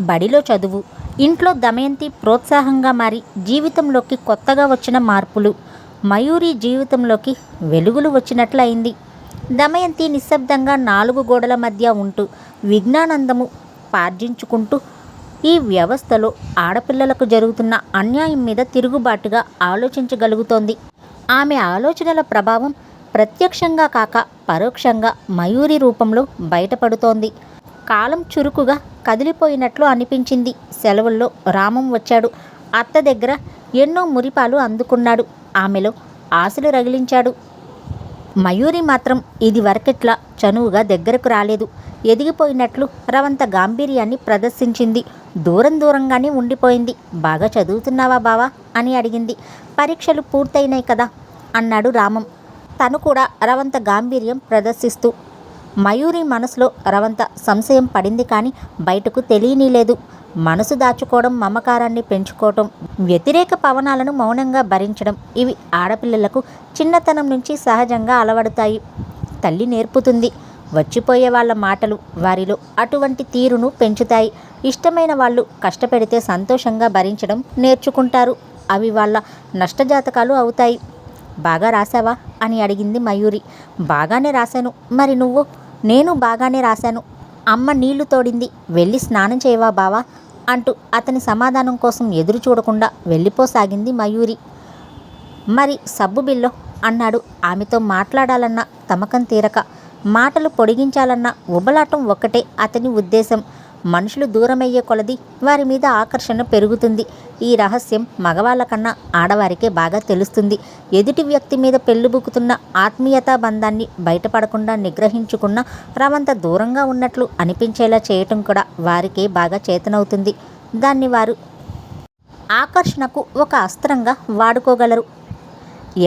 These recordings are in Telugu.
బడిలో చదువు, ఇంట్లో దమయంతి ప్రోత్సాహంగా మారి జీవితంలోకి కొత్తగా వచ్చిన మార్పులు, మయూరి జీవితంలోకి వెలుగులు వచ్చినట్లయింది. దమయంతి నిశ్శబ్దంగా 4 గోడల మధ్య ఉంటూ విజ్ఞానందము పార్జించుకుంటూ ఈ వ్యవస్థలో ఆడపిల్లలకు జరుగుతున్న అన్యాయం మీద తిరుగుబాటుగా ఆలోచించగలుగుతోంది. ఆమె ఆలోచనల ప్రభావం ప్రత్యక్షంగా కాక పరోక్షంగా మయూరి రూపంలో బయటపడుతోంది. కాలం చురుకుగా కదిలిపోయినట్లు అనిపించింది. సెలవుల్లో రామం వచ్చాడు. అత్త దగ్గర ఎన్నో మురిపాలు అందుకున్నాడు. ఆమెలో ఆశలు రగిలించాడు. మయూరి మాత్రం ఇది వరకెట్లా చనువుగా దగ్గరకు రాలేదు. ఎదిగిపోయినట్లు రవంత గాంభీర్యాన్ని ప్రదర్శించింది. దూరంగానే ఉండిపోయింది. బాగా చదువుతున్నావా బావా అని అడిగింది. పరీక్షలు పూర్తయినాయి కదా అన్నాడు రామం. తను కూడా రవంత గాంభీర్యం ప్రదర్శిస్తూ. మయూరి మనసులో రవంత సంశయం పడింది కానీ బయటకు తెలియనీలేదు. మనసు దాచుకోవడం, మమకారాన్ని పెంచుకోవటం, వ్యతిరేక పవనాలను మౌనంగా భరించడం ఇవి ఆడపిల్లలకు చిన్నతనం నుంచి సహజంగా అలవడతాయి. తల్లి నేర్పుతుంది. వచ్చిపోయే వాళ్ళ మాటలు వారిలో అటువంటి తీరును పెంచుతాయి. ఇష్టమైన వాళ్ళు కష్టపెడితే సంతోషంగా భరించడం నేర్చుకుంటారు. అవి వాళ్ళ నష్టజాతకాలు అవుతాయి. బాగా రాశావా అని అడిగింది మయూరి. బాగానే రాశాను. మరి నువ్వు? నేను బాగానే రాశాను. అమ్మ నీళ్లు తోడింది. వెళ్ళి స్నానం చేయవా బావా అంటూ అతని సమాధానం కోసం ఎదురు చూడకుండా వెళ్ళిపోసాగింది మయూరి. మరి సబ్బు బిల్లో అన్నాడు. ఆమెతో మాట్లాడాలన్న తమకం తీరక, మాటలు పొడిగించాలన్న ఉబలాటం ఒక్కటే అతని ఉద్దేశం. మనుషులు దూరమయ్యే కొలది వారి మీద ఆకర్షణ పెరుగుతుంది. ఈ రహస్యం మగవాళ్ళకన్నా ఆడవారికే బాగా తెలుస్తుంది. ఎదుటి వ్యక్తి మీద పెళ్ళుబుకుతున్న ఆత్మీయతా బంధాన్ని బయటపడకుండా నిగ్రహించుకున్న రవంత దూరంగా ఉన్నట్లు అనిపించేలా చేయటం కూడా వారికే బాగా చేతనవుతుంది. దాన్ని వారు ఆకర్షణకు ఒక అస్త్రంగా వాడుకోగలరు.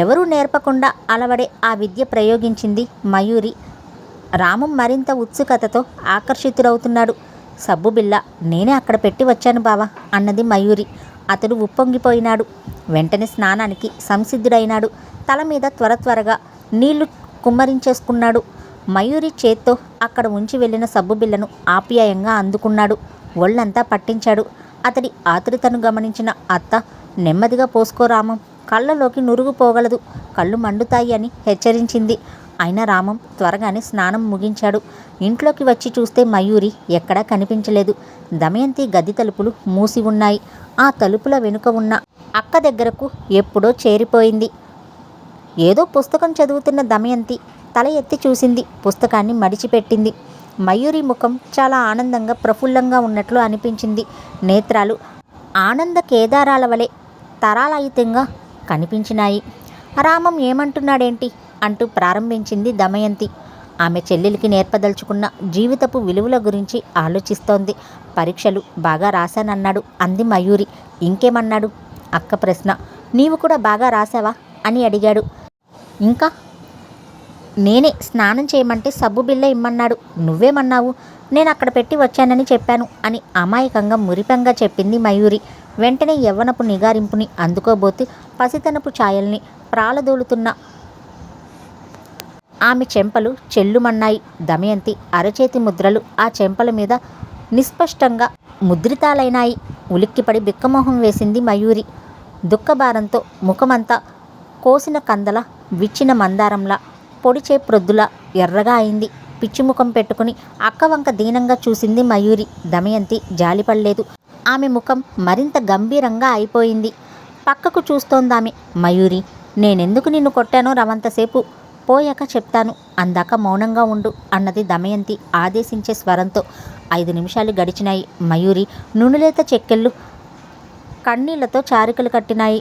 ఎవరూ నేర్పకుండా అలవడే ఆ విద్య ప్రయోగించింది మయూరి. రామం మరింత ఉత్సుకతతో ఆకర్షితుడవుతున్నాడు. సబ్బు బిళ్ళ నేనే అక్కడ పెట్టి వచ్చాను బావా అన్నది మయూరి. అతడు ఉప్పొంగిపోయినాడు. వెంటనే స్నానానికి సంసిద్ధుడైనాడు. తల మీద త్వరగా నీళ్లు కుమ్మరించేసుకున్నాడు. మయూరి చేత్తో అక్కడ ఉంచి వెళ్ళిన సబ్బు బిళ్ళను ఆప్యాయంగా అందుకున్నాడు. ఒళ్ళంతా పట్టించాడు. అతడి ఆతృతను గమనించిన అత్త, నెమ్మదిగా పోసుకో రామం, కళ్ళలోకి నురుగు పోగలదు, కళ్ళు మండుతాయి అని హెచ్చరించింది. అయినా రామం త్వరగానే స్నానం ముగించాడు. ఇంట్లోకి వచ్చి చూస్తే మయూరి ఎక్కడా కనిపించలేదు. దమయంతి గది తలుపులు మూసి ఉన్నాయి. ఆ తలుపుల వెనుక ఉన్న అక్క దగ్గరకు ఎప్పుడో చేరిపోయింది. ఏదో పుస్తకం చదువుతున్న దమయంతి తల ఎత్తి చూసింది. పుస్తకాన్ని మడిచిపెట్టింది. మయూరి ముఖం చాలా ఆనందంగా ప్రఫుల్లంగా ఉన్నట్లు అనిపించింది. నేత్రాలు ఆనంద కేదారాల వలె తరాలయుతంగా కనిపించినాయి. రామం ఏమంటున్నాడేంటి అంటూ ప్రారంభించింది దమయంతి. ఆమె చెల్లెలికి నేర్పదలుచుకున్న జీవితపు విలువల గురించి ఆలోచిస్తోంది. పరీక్షలు బాగా రాశానన్నాడు అంది మయూరి. ఇంకేమన్నాడు? అక్క ప్రశ్న. నీవు కూడా బాగా రాశావా అని అడిగాడు. ఇంకా నేనే స్నానం చేయమంటే సబ్బు బిళ్ళ ఇమ్మన్నాడు. నువ్వేమన్నావు? నేను అక్కడ పెట్టి వచ్చానని చెప్పాను అని అమాయకంగా మురిపంగా చెప్పింది మయూరి. వెంటనే యవ్వనపు నిగారింపుని అందుకోబోతే పసితనపు ఛాయల్ని ప్రాలదోలుతున్న ఆమె చెంపలు చెల్లుమన్నాయి. దమయంతి అరచేతి ముద్రలు ఆ చెంపల మీద నిస్పష్టంగా ముద్రితాలైనాయి. ఉలిక్కిపడి బిక్కమొహం వేసింది మయూరి. దుఃఖభారంతో ముఖమంతా కోసిన కందల, విచ్చిన మందారంలా, పొడిచే ప్రొద్దులా ఎర్రగా అయింది. పిచ్చిముఖం పెట్టుకుని అక్క వంక దీనంగా చూసింది మయూరి. దమయంతి జాలిపడలేదు. ఆమె ముఖం మరింత గంభీరంగా అయిపోయింది. పక్కకు చూస్తోందామె. మయూరి, నేనెందుకు నిన్ను కొట్టానో రవంతసేపు పోయాక చెప్తాను, అందాక మౌనంగా ఉండు అన్నది దమయంతి ఆదేశించే స్వరంతో. 5 నిమిషాలు గడిచినాయి. మయూరి నునులేత చెక్కెళ్ళు కన్నీళ్లతో చారికలు కట్టినాయి.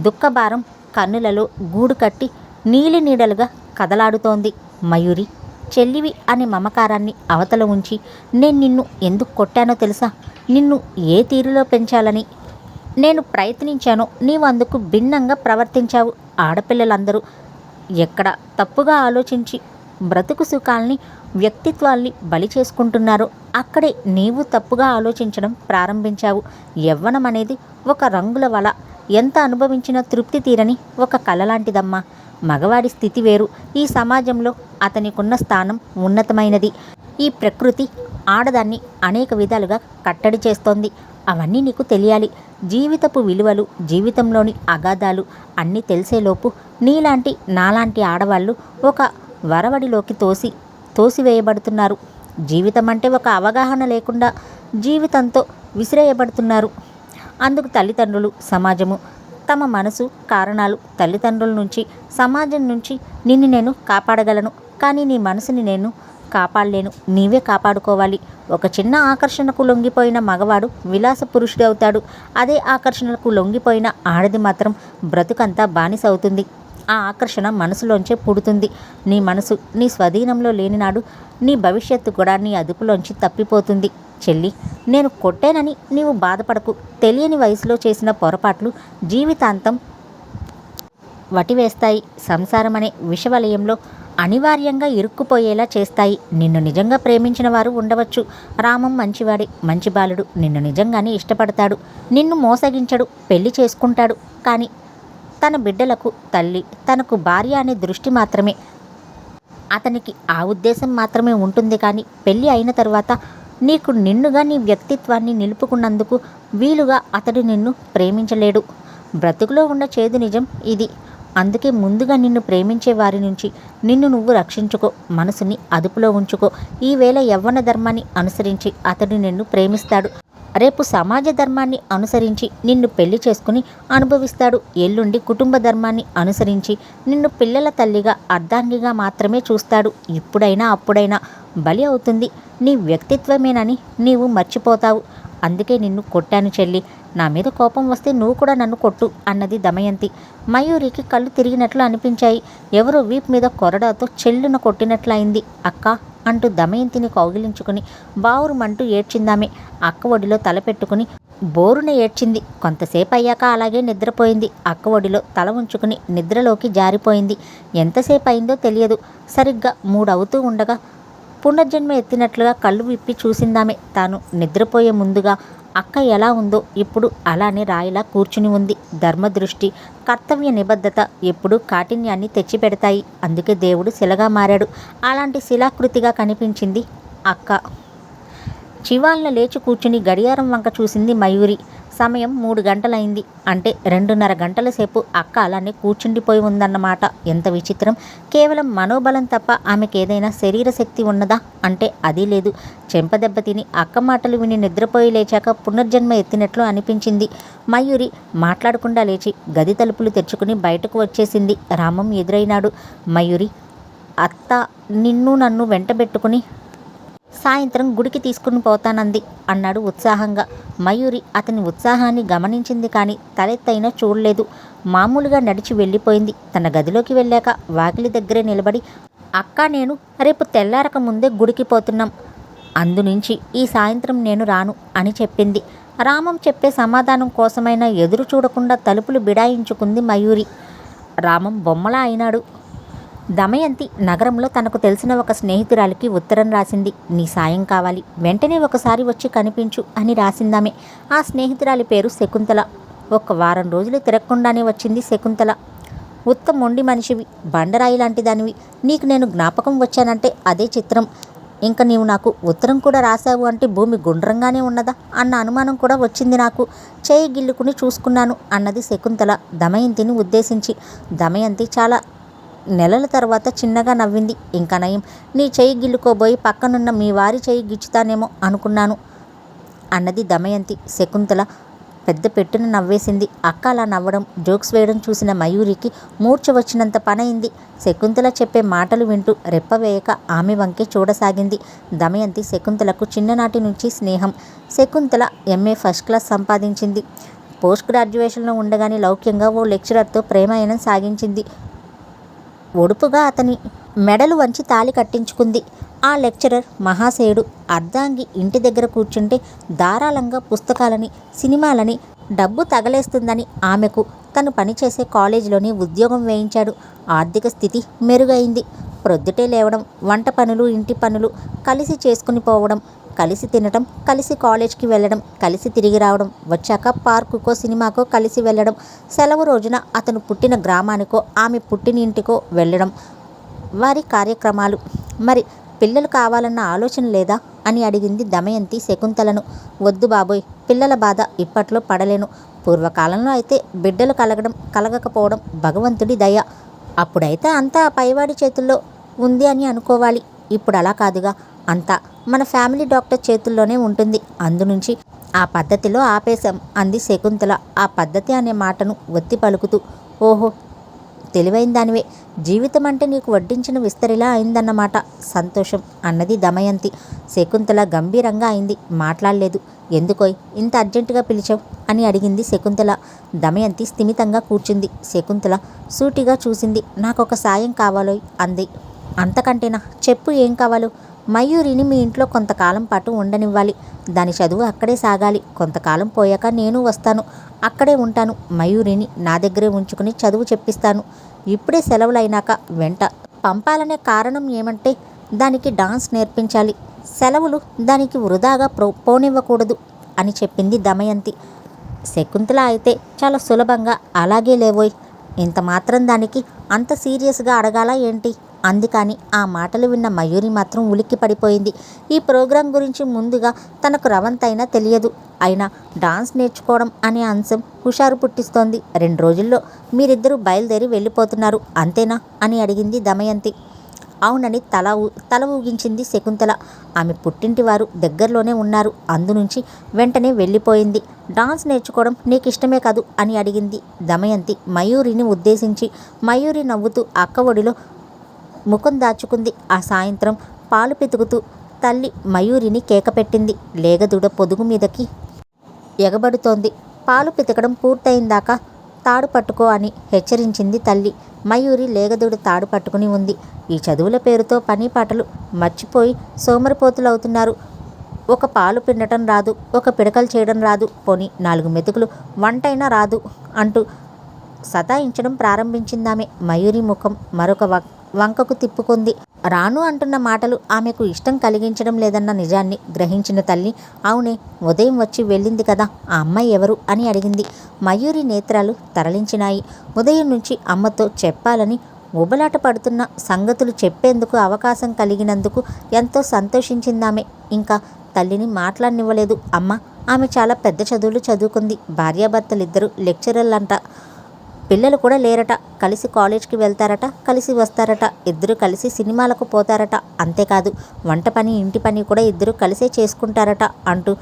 దుఃఖభారం కన్నులలో గూడు కట్టి నీలి నీడలుగా కదలాడుతోంది. మయూరి, చెల్లివి అనే మమకారాన్ని అవతల ఉంచి, నేను నిన్ను ఎందుకు కొట్టానో తెలుసా? నిన్ను ఏ తీరులో పెంచాలని నేను ప్రయత్నించానో నీవు అందుకు భిన్నంగా ప్రవర్తించావు. ఆడపిల్లలందరూ ఎక్కడ తప్పుగా ఆలోచించి బ్రతుకు సుఖాల్ని, వ్యక్తిత్వాల్ని బలి చేసుకుంటున్నారో అక్కడే నీవు తప్పుగా ఆలోచించడం ప్రారంభించావు. యవ్వనం అనేది ఒక రంగుల వల. ఎంత అనుభవించినా తృప్తి తీరని ఒక కళ లాంటిదమ్మా. మగవాడి స్థితి వేరు. ఈ సమాజంలో అతనికున్న స్థానం ఉన్నతమైనది. ఈ ప్రకృతి ఆడదాన్ని అనేక విధాలుగా కట్టడి చేస్తోంది. అవన్నీ నీకు తెలియాలి. జీవితపు విలువలు, జీవితంలోని అగాధాలు అన్నీ తెలిసేలోపు నీలాంటి నాలాంటి ఆడవాళ్ళు ఒక వరవడిలోకి తోసివేయబడుతున్నారు. జీవితం అంటే ఒక అవగాహన లేకుండా జీవితంతో విసిరేయబడుతున్నారు. అందుకు తల్లిదండ్రులు, సమాజము, తమ మనసు కారణాలు. తల్లిదండ్రుల నుంచి, సమాజం నుంచి నిన్ను నేను కాపాడగలను, కానీ నీ మనసుని నేను కాపాడలేను. నీవే కాపాడుకోవాలి. ఒక చిన్న ఆకర్షణకు లొంగిపోయిన మగవాడు విలాస పురుషుడు అవుతాడు. అదే ఆకర్షణకు లొంగిపోయిన ఆడది మాత్రం బ్రతుకంతా బానిస అవుతుంది. ఆ ఆకర్షణ మనసులోంచే పుడుతుంది. నీ మనసు నీ స్వాధీనంలో లేనినాడు నీ భవిష్యత్తు కూడా నీ అదుపులోంచి తప్పిపోతుంది. చెల్లి, నేను కొట్టానని నీవు బాధపడకు. తెలియని వయసులో చేసిన పొరపాట్లు జీవితాంతం వటివేస్తాయి. సంసారం అనే విషవలయంలో అనివార్యంగా ఇరుక్కుపోయేలా చేస్తాయి. నిన్ను నిజంగా ప్రేమించిన వారు ఉండవచ్చు. రామం మంచివాడే, మంచి బాలుడు. నిన్ను నిజంగానే ఇష్టపడతాడు. నిన్ను మోసగించడు, పెళ్లి చేసుకుంటాడు. కానీ తన బిడ్డలకు తల్లి, తనకు భార్య అనే దృష్టి మాత్రమే. అతనికి ఆ ఉద్దేశం మాత్రమే ఉంటుంది. కానీ పెళ్ళి అయిన తరువాత నీకు నిన్నుగా నీ వ్యక్తిత్వాన్ని నిలుపుకున్నందుకు వీలుగా అతడు నిన్ను ప్రేమించలేడు. బ్రతుకులో ఉన్న చేదు నిజం ఇది. అందుకే ముందుగా నిన్ను ప్రేమించే వారి నుంచి నిన్ను నువ్వు రక్షించుకో. మనసుని అదుపులో ఉంచుకో. ఈవేళ యవ్వన ధర్మాన్ని అనుసరించి అతడు నిన్ను ప్రేమిస్తాడు. రేపు సమాజ ధర్మాన్ని అనుసరించి నిన్ను పెళ్లి చేసుకుని అనుభవిస్తాడు. ఎల్లుండి కుటుంబ ధర్మాన్ని అనుసరించి నిన్ను పిల్లల తల్లిగా, అర్ధాంగిగా మాత్రమే చూస్తాడు. ఇప్పుడైనా అప్పుడైనా బలి అవుతుంది నీ వ్యక్తిత్వమేనని నీవు మర్చిపోతావు. అందుకే నిన్ను కొట్టాను చెల్లి. నా మీద కోపం వస్తే నువ్వు కూడా నన్ను కొట్టు అన్నది దమయంతి. మయూరికి కళ్ళు తిరిగినట్లు అనిపించాయి. ఎవరో వీపు మీద కొరడాతో చెల్లున కొట్టినట్లయింది. అక్క అంటూ దమయంతిని కౌగిలించుకుని బావురుమంటూ ఏడ్చిందామె. అక్క ఒడిలో తలపెట్టుకుని బోరున ఏడ్చింది. కొంతసేపు అయ్యాక అలాగే నిద్రపోయింది. అక్క ఒడిలో తల ఉంచుకుని నిద్రలోకి జారిపోయింది. ఎంతసేపు అయిందో తెలియదు. సరిగ్గా 3 అవుతూ ఉండగా పునర్జన్మ ఎత్తినట్లుగా కళ్ళు విప్పి చూసిందామె. తాను నిద్రపోయే ముందుగా అక్క ఎలా ఉందో ఇప్పుడు అలానే రాయిలా కూర్చుని ఉంది. ధర్మదృష్టి, కర్తవ్య నిబద్ధత ఎప్పుడూ కాఠిన్యాన్ని తెచ్చిపెడతాయి. అందుకే దేవుడు శిలగా మారాడు. అలాంటి శిలాకృతిగా కనిపించింది అక్క. చివాల్న లేచి కూర్చుని గడియారం వంక చూసింది మయూరి. సమయం 3 గంటలైంది. అంటే 2.5 గంటల సేపు అక్క అలానే కూర్చుండిపోయి ఉందన్నమాట. ఎంత విచిత్రం! కేవలం మనోబలం తప్ప ఆమెకేదైనా శరీర శక్తి ఉన్నదా అంటే అదీ లేదు. చెంపదెబ్బ తిని అక్క మాటలు విని నిద్రపోయి లేచాక పునర్జన్మ ఎత్తినట్లు అనిపించింది. మయూరి మాట్లాడకుండా లేచి గది తలుపులు తెరుచుకుని బయటకు వచ్చేసింది. రామం ఎదురైనాడు. మయూరి, అత్త నిన్ను నన్ను వెంటబెట్టుకుని సాయంత్రం గుడికి తీసుకుని పోతానంది అన్నాడు ఉత్సాహంగా. మయూరి అతని ఉత్సాహాన్ని గమనించింది కానీ తలెత్తైనా చూడలేదు. మామూలుగా నడిచి వెళ్ళిపోయింది. తన గదిలోకి వెళ్ళాక వాకిలి దగ్గరే నిలబడి, అక్క నేను రేపు తెల్లారక ముందే గుడికి పోతున్నాం. అందునుంచి ఈ సాయంత్రం నేను రాను అని చెప్పింది. రామం చెప్పే సమాధానం కోసమైనా ఎదురు చూడకుండా తలుపులు బిడాయించుకుంది మయూరి. రామం బొమ్మలా అయినాడు. దమయంతి నగరంలో తనకు తెలిసిన ఒక స్నేహితురాలికి ఉత్తరం రాసింది. నీ సాయం కావాలి, వెంటనే ఒకసారి వచ్చి కనిపించు అని రాసిందామె. ఆ స్నేహితురాలి పేరు శకుంతల. 1 వారం రోజులు తిరగకుండానే వచ్చింది శకుంతల. ఉత్త మొండి మనిషివి, బండరాయి లాంటి దానివి. నీకు నేను జ్ఞాపకం వచ్చానంటే అదే చిత్రం. ఇంక నీవు నాకు ఉత్తరం కూడా రాశావు అంటే భూమి గుండ్రంగానే ఉన్నదా అన్న అనుమానం కూడా వచ్చింది నాకు. చేయి గిల్లుకుని చూసుకున్నాను అన్నది శకుంతల దమయంతిని ఉద్దేశించి. దమయంతి చాలా నెలల తర్వాత చిన్నగా నవ్వింది. ఇంకా నయం, నీ చెయ్యి గిల్లుకోబోయి పక్కనున్న మీ వారి చెయ్యి గిచ్చుతానేమో అనుకున్నాను అన్నది దమయంతి. శకుంతల పెద్ద పెట్టున నవ్వేసింది. అక్క అలా నవ్వడం, జోక్స్ వేయడం చూసిన మయూరికి మూర్ఛ వచ్చినంత పనైంది. శకుంతల చెప్పే మాటలు వింటూ రెప్పవేయక ఆమె వంకే చూడసాగింది. దమయంతి శకుంతలకు చిన్ననాటి నుంచి స్నేహం. శకుంతల MA ఫస్ట్ క్లాస్ సంపాదించింది. పోస్ట్ గ్రాడ్యుయేషన్లో ఉండగానే లౌక్యంగా ఓ లెక్చరర్తో ప్రేమాయణం సాగించింది. ఒడుపుగా అతని మెడలు వంచి తాళి కట్టించుకుంది. ఆ లెక్చరర్ మహాశయుడు. అర్ధాంగి ఇంటి దగ్గర కూర్చుంటే ధారాళంగా పుస్తకాలని, సినిమాలని, డబ్బు తగలేస్తుందని ఆమెకు తను పనిచేసే కాలేజీలోనే ఉద్యోగం వేయించాడు. ఆర్థిక స్థితి మెరుగైంది. ప్రొద్దుటే లేవడం, వంట పనులు, ఇంటి పనులు కలిసి చేసుకుని పోవడం, కలిసి తినడం, కలిసి కాలేజ్కి వెళ్ళడం, కలిసి తిరిగి రావడం, వచ్చాక పార్కుకో సినిమాకో కలిసి వెళ్ళడం, సెలవు రోజున అతను పుట్టిన గ్రామానికో ఆమె పుట్టినింటికో వెళ్ళడం, వారి కార్యక్రమాలు. మరి పిల్లలు కావాలన్న ఆలోచన లేదా అని అడిగింది దమయంతి శకుంతలను. వద్దు బాబోయ్, పిల్లల బాధ ఇప్పట్లో పడలేను. పూర్వకాలంలో అయితే బిడ్డలు కలగకపోవడం భగవంతుడి దయ. అప్పుడైతే అంతా ఆ పైవాడి చేతుల్లో ఉంది అని అనుకోవాలి. ఇప్పుడు అలా కాదుగా, అంతా మన ఫ్యామిలీ డాక్టర్ చేతుల్లోనే ఉంటుంది. అందునుంచి ఆ పద్ధతిలో ఆపేశాం అంది శకుంతల ఆ పద్ధతి అనే మాటను ఒత్తి పలుకుతూ. ఓహో, తెలివైన దానివే. జీవితం అంటే నీకు వడ్డించిన విస్తరిలా అయిందన్నమాట. సంతోషం అన్నది దమయంతి. శకుంతల గంభీరంగా అయింది. మాట్లాడలేదు. ఎందుకోయ్ ఇంత అర్జెంటుగా పిలిచావు అని అడిగింది శకుంతల. దమయంతి స్థిమితంగా కూర్చుంది. శకుంతల సూటిగా చూసింది. నాకొక సాయం కావాలోయ్ అంది. అంతకంటేనా? చెప్పు, ఏం కావాలో. మయూరిని మీ ఇంట్లో కొంతకాలం పాటు ఉండనివ్వాలి. దాని చదువు అక్కడే సాగాలి. కొంతకాలం పోయాక నేను వస్తాను, అక్కడే ఉంటాను. మయూరిని నా దగ్గరే ఉంచుకుని చదువు చెప్పిస్తాను. ఇప్పుడే సెలవులైనాక వెంట పంపాలనే కారణం ఏమంటే దానికి డాన్స్ నేర్పించాలి. సెలవులు దానికి వృధాగా పోనివ్వకూడదు అని చెప్పింది దమయంతి. శకుంతల అయితే చాలా సులభంగా అలాగే లేవోయ్, ఇంత మాత్రం దానికి అంత సీరియస్గా అడగాల ఏంటి అంది. కానీ ఆ మాటలు విన్న మయూరి మాత్రం ఉలిక్కి పడిపోయింది. ఈ ప్రోగ్రాం గురించి ముందుగా తనకు రవంతైనా తెలియదు. అయినా డాన్స్ నేర్చుకోవడం అనే అంశం హుషారు పుట్టిస్తోంది. 2 రోజుల్లో మీరిద్దరూ బయలుదేరి వెళ్ళిపోతున్నారు అంతేనా అని అడిగింది దమయంతి. అవునని తల ఊగించింది శకుంతల. ఆమె పుట్టింటి వారు దగ్గరలోనే ఉన్నారు. అందునుంచి వెంటనే వెళ్ళిపోయింది. డాన్స్ నేర్చుకోవడం నీకు ఇష్టమే కాదు అని అడిగింది దమయంతి మయూరిని ఉద్దేశించి. మయూరి నవ్వుతూ అక్క ఒడిలో ముఖం దాచుకుంది. ఆ సాయంత్రం పాలు పితుకుతూ తల్లి మయూరిని కేకపెట్టింది. లేగదూడ పొదుగు మీదకి ఎగబడుతోంది. పాలు పితకడం పూర్తయిందాకా తాడు పట్టుకో అని హెచ్చరించింది తల్లి. మయూరి లేగదూడ తాడు పట్టుకుని ఉంది. ఈ చదువుల పేరుతో పని పాటలు మర్చిపోయి సోమరిపోతులవుతున్నారు. ఒక పాలు పిండటం రాదు, ఒక పిడకలు చేయడం రాదు, పోని 4 మెతుకులు వంటైనా రాదు అంటూ సతాయించడం ప్రారంభించిందామె. మయూరి ముఖం మరొక వంకకు తిప్పుకుంది. రాను అంటున్న మాటలు ఆమెకు ఇష్టం కలిగించడం లేదన్న నిజాన్ని గ్రహించిన తల్లి, అవునే, ఉదయం వచ్చి వెళ్ళింది కదా, ఆ అమ్మాయి ఎవరు అని అడిగింది. మయూరి నేత్రాలు తరలించినాయి. ఉదయం నుంచి అమ్మతో చెప్పాలని ఉబలాట పడుతున్న సంగతులు చెప్పేందుకు అవకాశం కలిగినందుకు ఎంతో సంతోషించిందామె. ఇంకా తల్లిని మాట్లాడనివ్వలేదు. అమ్మ, ఆమె చాలా పెద్ద చదువులు చదువుకుంది. భార్యాభర్తలిద్దరూ లెక్చరర్లంట. పిల్లలు కూడా లేరట. కలిసి కాలేజ్కి వెళ్తారట, కలిసి వస్తారట. ఇద్దరు కలిసి సినిమాలకు పోతారట. అంతేకాదు, వంట పని ఇంటి పని కూడా ఇద్దరు కలిసే చేసుకుంటారట అంటూ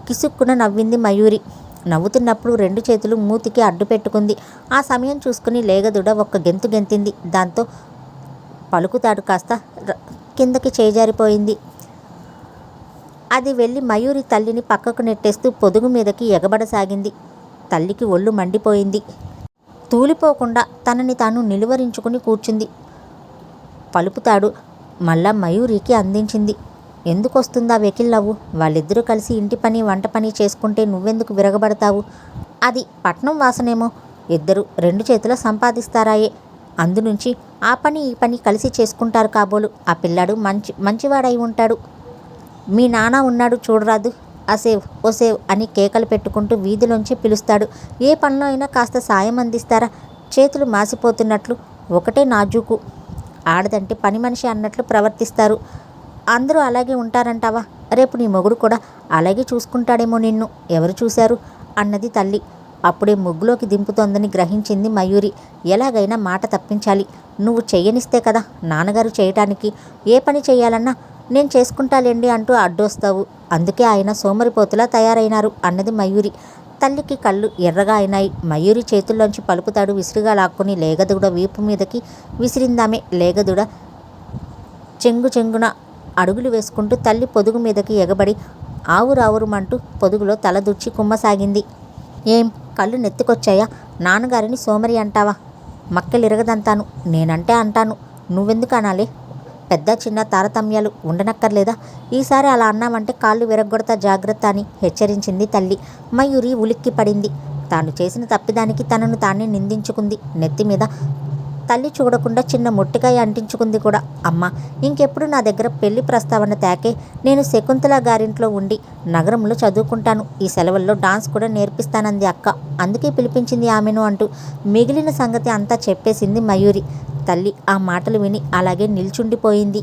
కిసుక్కున నవ్వింది మయూరి. నవ్వుతున్నప్పుడు 2 చేతులు మూతికి అడ్డు పెట్టుకుంది. ఆ సమయం చూసుకుని లేగదుడ ఒక్క గెంతు గెంతింది. దాంతో పలుకుతాడు కాస్త కిందకి చేజారిపోయింది. అది వెళ్ళి మయూరి తల్లిని పక్కకు నెట్టేస్తూ పొదుగు మీదకి ఎగబడసాగింది. తల్లికి ఒళ్ళు మండిపోయింది. తూలిపోకుండా తనని తాను నిలువరించుకుని కూర్చుంది. పలుపుతాడు మళ్ళా మయూరికి అందించింది. ఎందుకొస్తుందా వెకిల్ నవ్వు? వాళ్ళిద్దరూ కలిసి ఇంటి పని వంట పని చేసుకుంటే నువ్వెందుకు విరగబడతావు? అది పట్నం వాసనేమో. ఇద్దరు 2 చేతుల సంపాదిస్తారాయే. అందునుంచి ఆ పని ఈ పని కలిసి చేసుకుంటారు కాబోలు. ఆ పిల్లాడు మంచివాడై ఉంటాడు. మీ నాన్న ఉన్నాడు చూడరాదు, అసేవ్ ఓసేవ్ అని కేకలు పెట్టుకుంటూ వీధిలోంచి పిలుస్తాడు. ఏ పనిలో అయినా కాస్త సాయం అందిస్తారా? చేతులు మాసిపోతున్నట్లు ఒకటే నాజూకు. ఆడదంటే పని మనిషి అన్నట్లు ప్రవర్తిస్తారు. అందరూ అలాగే ఉంటారంటావా? రేపు నీ మొగుడు కూడా అలాగే చూసుకుంటాడేమో నిన్ను. ఎవరు చూశారు అన్నది తల్లి. అప్పుడే ముగ్గులోకి దింపుతోందని గ్రహించింది మయూరి. ఎలాగైనా మాట తప్పించాలి. నువ్వు చెయ్యనిస్తే కదా నాన్నగారు చేయటానికి. ఏ పని చెయ్యాలన్నా నేను చేసుకుంటాలేండి అంటూ అడ్డొస్తావు. అందుకే ఆయన సోమరిపోతులా తయారైనారు అన్నది మయూరి. తల్లికి కళ్ళు ఎర్రగా అయినాయి. మయూరి చేతుల్లోంచి పలుపుతాడు విసిరిగా లాక్కుని లేగదూడ వీపు మీదకి విసిరిందామే. లేగదూడ చెంగున అడుగులు వేసుకుంటూ తల్లి పొదుగు మీదకి ఎగబడి ఆవురావురుమంటూ పొదుగులో తల దుచ్చి కుమ్మసాగింది. ఏం కళ్ళు నెత్తికొచ్చాయా? నాన్నగారిని సోమరి అంటావా? మక్కెలిరగదంతాను. నేనంటే అంటాను, నువ్వెందుకు అనాలే? పెద్ద చిన్న తారతమ్యాలు ఉండనక్కర్లేదా? ఈసారి అలా అన్నామంటే కాళ్ళు విరగ్గొడతా, జాగ్రత్త అని హెచ్చరించింది తల్లి. మయూరి ఉలిక్కి పడింది. తాను చేసిన తప్పిదానికి తనను తానే నిందించుకుంది. నెత్తి మీద తల్లి చూడకుండా చిన్న మొట్టికాయ అంటించుకుంది కూడా. అమ్మ, ఇంకెప్పుడు నా దగ్గర పెళ్లి ప్రస్తావన తేకే. నేను శకుంతల గారింట్లో ఉండి నగరంలో చదువుకుంటాను. ఈ సెలవుల్లో డాన్స్ కూడా నేర్పిస్తానంది అక్క. అందుకే పిలిపించింది ఆమెను అంటూ మిగిలిన సంగతి అంతా చెప్పేసింది మయూరి. తల్లి ఆ మాటలు విని అలాగే నిల్చుండిపోయింది.